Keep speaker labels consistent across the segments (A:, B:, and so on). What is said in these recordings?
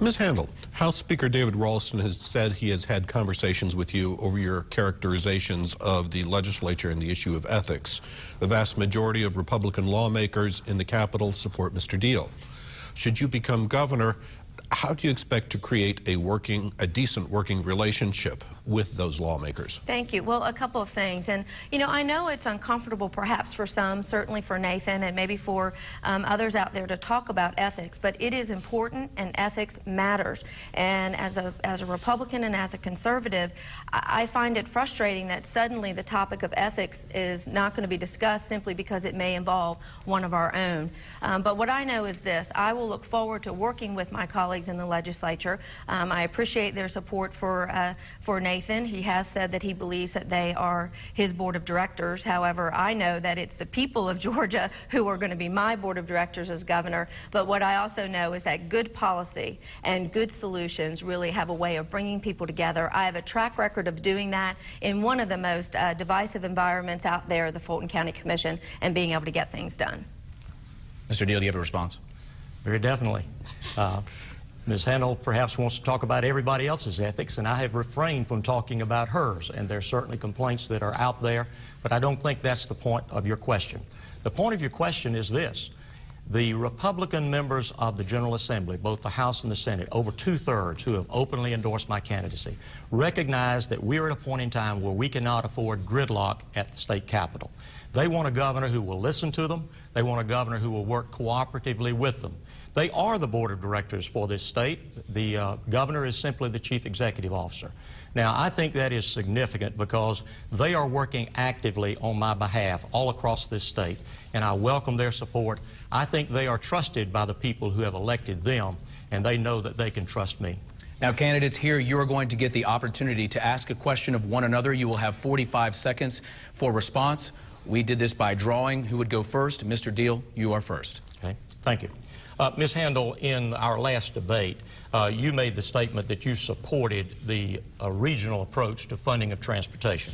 A: Ms. Handel, House Speaker David Ralston has said he has had conversations with you over your characterizations of the legislature and the issue of ethics. The vast majority of Republican lawmakers in the Capitol support Mr. Deal. Should you become governor, how do you expect to create a decent working relationship with those lawmakers?
B: Thank you. Well, a couple of things. And, you know, I know it's uncomfortable perhaps for some, certainly for Nathan and maybe for others out there to talk about ethics, but it is important and ethics matters. And as a Republican and as a conservative, I find it frustrating that suddenly the topic of ethics is not going to be discussed simply because it may involve one of our own. But what I know is this: I will look forward to working with my colleagues in the legislature. I appreciate their support for Nathan. He has said that he believes that they are his board of directors. However, I know that it's the people of Georgia who are going to be my board of directors as governor. But what I also know is that good policy and good solutions really have a way of bringing people together. I have a track record of doing that in one of the most divisive environments out there, the Fulton County Commission, and being able to get things done.
C: Mr. Deal, do you have a response?
D: Very definitely. Ms. Handel perhaps wants to talk about everybody else's ethics, and I have refrained from talking about hers, and there's certainly complaints that are out there, but I don't think that's the point of your question. The point of your question is this: the Republican members of the General Assembly, both the House and the Senate, over 2/3 who have openly endorsed my candidacy, recognize that we're at a point in time where we cannot afford gridlock at the state capitol. They want a governor who will listen to them. They want a governor who will work cooperatively with them. They are the board of directors for this state. The governor is simply the chief executive officer. Now, I think that is significant because they are working actively on my behalf all across this state, and I welcome their support. I think they are trusted by the people who have elected them, and they know that they can trust me.
C: Now, candidates, here you are going to get the opportunity to ask a question of one another. You will have 45 seconds for response. We did this by drawing. Who would go first? Mr. Deal, you are first.
D: Okay, thank you. Ms. Handel, in our last debate, you made the statement that you supported the regional approach to funding of transportation.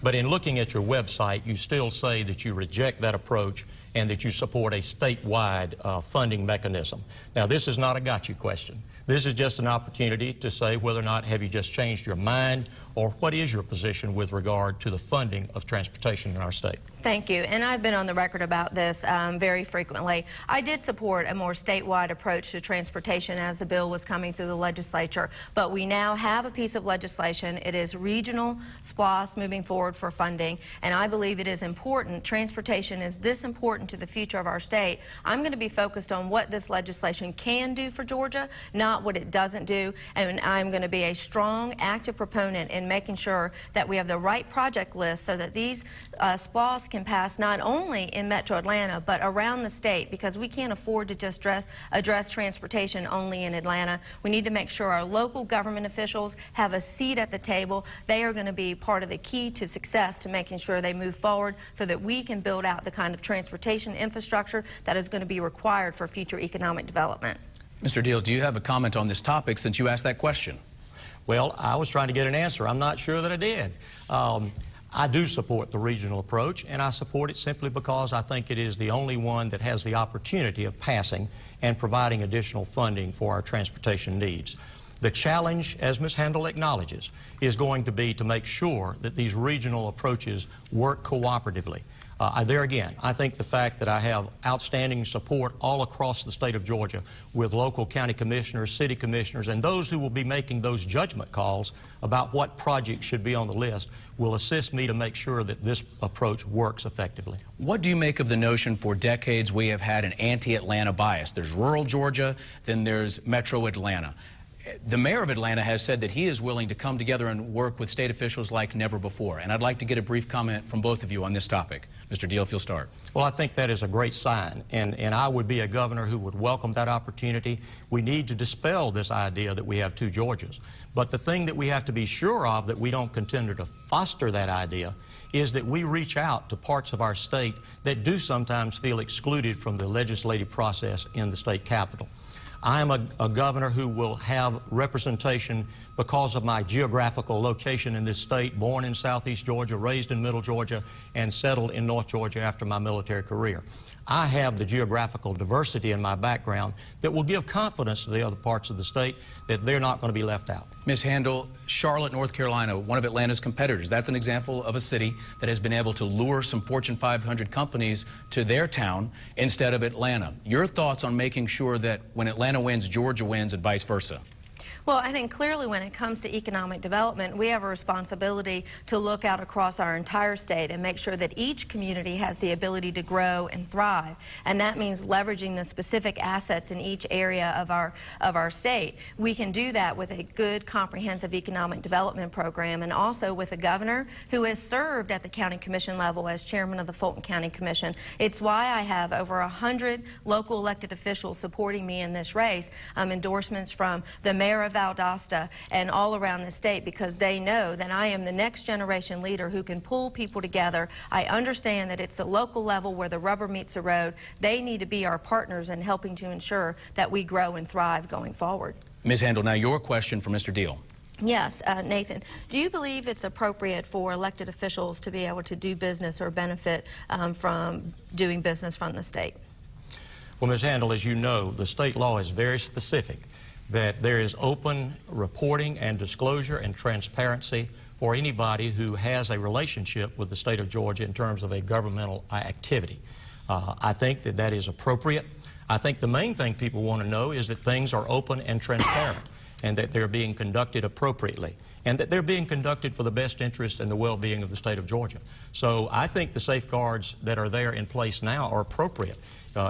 D: But in looking at your website, you still say that you reject that approach and that you support a statewide funding mechanism. Now, this is not a gotcha question. This is just an opportunity to say whether or not have you just changed your mind, or what is your position with regard to the funding of transportation in our state?
B: Thank you. And I've been on the record about this very frequently. I did support a more statewide approach to transportation as the bill was coming through the legislature. But we now have a piece of legislation. It is regional SPLOST moving forward for funding. And I believe it is important. Transportation is this important to the future of our state. I'm going to be focused on what this legislation can do for Georgia, not what it doesn't do. And I'm going to be a strong, active proponent in making sure that we have the right project list so that these SPLOST can pass not only in Metro Atlanta but around the state, because we can't afford to just address transportation only in Atlanta. We need to make sure our local government officials have a seat at the table. They are going to be part of the key to success to making sure they move forward so that we can build out the kind of transportation infrastructure that is going to be required for future economic development.
C: Mr. Deal, do you have a comment on this topic since you asked that question?
D: Well, I was trying to get an answer. I'm not sure that I did. I do support the regional approach, and I support it simply because I think it is the only one that has the opportunity of passing and providing additional funding for our transportation needs. The challenge, as Ms. Handel acknowledges, is going to be to make sure that these regional approaches work cooperatively. There again, I think the fact that I have outstanding support all across the state of Georgia with local county commissioners, city commissioners, and those who will be making those judgment calls about what projects should be on the list will assist me to make sure that this approach works effectively.
C: What do you make of the notion for decades we have had an anti-Atlanta bias? There's rural Georgia, then there's metro Atlanta. The mayor of Atlanta has said that he is willing to come together and work with state officials like never before. And I'd like to get a brief comment from both of you on this topic. Mr. Deal, if you'll start.
D: Well, I think that is a great sign, and I would be a governor who would welcome that opportunity. We need to dispel this idea that we have two Georgias. But the thing that we have to be sure of, that we don't continue to foster that idea, is that we reach out to parts of our state that do sometimes feel excluded from the legislative process in the state capitol. I am a governor who will have representation because of my geographical location in this state, born in southeast Georgia, raised in middle Georgia, and settled in North Georgia after my military career. I have the geographical diversity in my background that will give confidence to the other parts of the state that they're not going to be left out.
C: Ms. Handel, Charlotte, North Carolina, one of Atlanta's competitors, that's an example of a city that has been able to lure some Fortune 500 companies to their town instead of Atlanta. Your thoughts on making sure that when Atlanta wins, Georgia wins, and vice versa?
B: Well, I think clearly when it comes to economic development, we have a responsibility to look out across our entire state and make sure that each community has the ability to grow and thrive. And that means leveraging the specific assets in each area of our state. We can do that with a good, comprehensive economic development program, and also with a governor who has served at the county commission level as chairman of the Fulton County Commission. It's why I have over 100 local elected officials supporting me in this race, endorsements from the mayor of Valdosta and all around the state, because they know that I am the next generation leader who can pull people together. I understand that it's the local level where the rubber meets the road. They need to be our partners in helping to ensure that we grow and thrive going forward.
C: Ms. Handel, now your question for Mr. Deal.
B: Yes, Nathan, do you believe it's appropriate for elected officials to be able to do business or benefit from doing business from the state?
D: Well, Ms. Handel, as you know, the state law is very specific that there is open reporting and disclosure and transparency for anybody who has a relationship with the state of Georgia in terms of a governmental activity. I think that that is appropriate. I think the main thing people want to know is that things are open and transparent and that they're being conducted appropriately and that they're being conducted for the best interest and the well-being of the state of Georgia. So I think the safeguards that are there in place now are appropriate.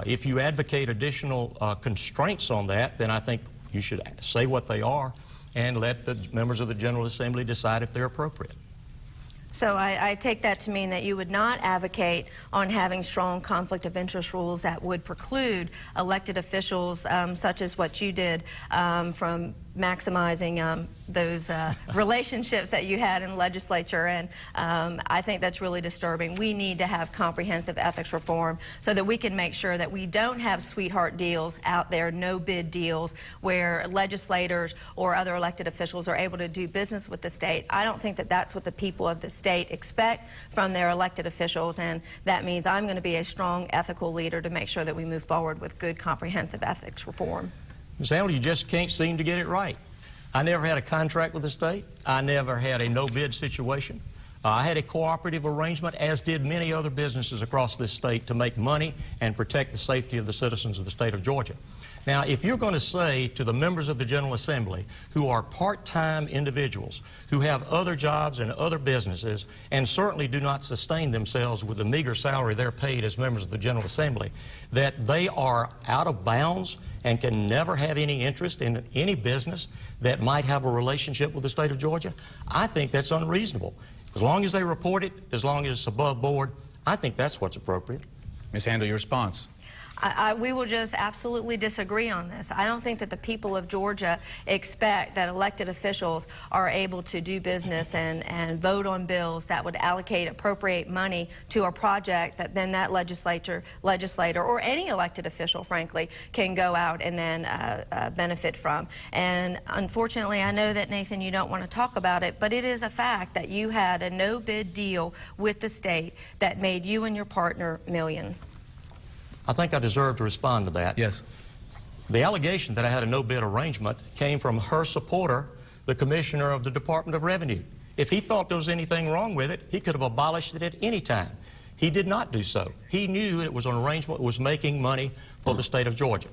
D: If you advocate additional constraints on that, then I think you should say what they are and let the members of the General Assembly decide if they're appropriate.
B: So I take that to mean that you would not advocate on having strong conflict of interest rules that would preclude elected officials, such as what you did, from maximizing those relationships that you had in the legislature. And I think that's really disturbing. We need to have comprehensive ethics reform so that we can make sure that we don't have sweetheart deals out there, no bid deals, where legislators or other elected officials are able to do business with the state. I don't think that that's what the people of the state expect from their elected officials, and that means I'm going to be a strong ethical leader to make sure that we move forward with good comprehensive ethics reform.
D: Ms. Handel, you just can't seem to get it right. I never had a contract with the state. I never had a no-bid situation. I had a cooperative arrangement, as did many other businesses across this state, to make money and protect the safety of the citizens of the state of Georgia. Now, if you're going to say to the members of the General Assembly who are part-time individuals, who have other jobs and other businesses, and certainly do not sustain themselves with the meager salary they're paid as members of the General Assembly, that they are out of bounds and can never have any interest in any business that might have a relationship with the state of Georgia, I think that's unreasonable. As long as they report it, as long as it's above board, I think that's what's appropriate.
C: Ms. Handel, your response.
B: We will just absolutely disagree on this. I don't think that the people of Georgia expect that elected officials are able to do business and vote on bills that would appropriate money to a project that then that legislator or any elected official, frankly, can go out and then benefit from. And unfortunately, I know that, Nathan, you don't want to talk about it, but it is a fact that you had a no-bid deal with the state that made you and your partner millions.
D: I think I deserve to respond to that.
C: Yes.
D: The allegation that I had a no-bid arrangement came from her supporter, the Commissioner of the Department of Revenue. If he thought there was anything wrong with it, he could have abolished it at any time. He did not do so. He knew it was an arrangement that was making money for the state of Georgia.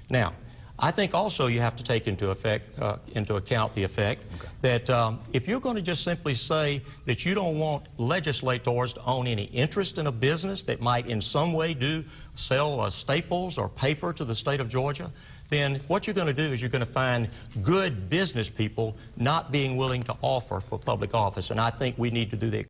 D: Now, I think also you have to take into account the effect that if you're going to just simply say that you don't want legislators to own any interest in a business that might in some way sell staples or paper to the state of Georgia, then what you're going to do is you're going to find good business people not being willing to offer for public office. And I think we need to do the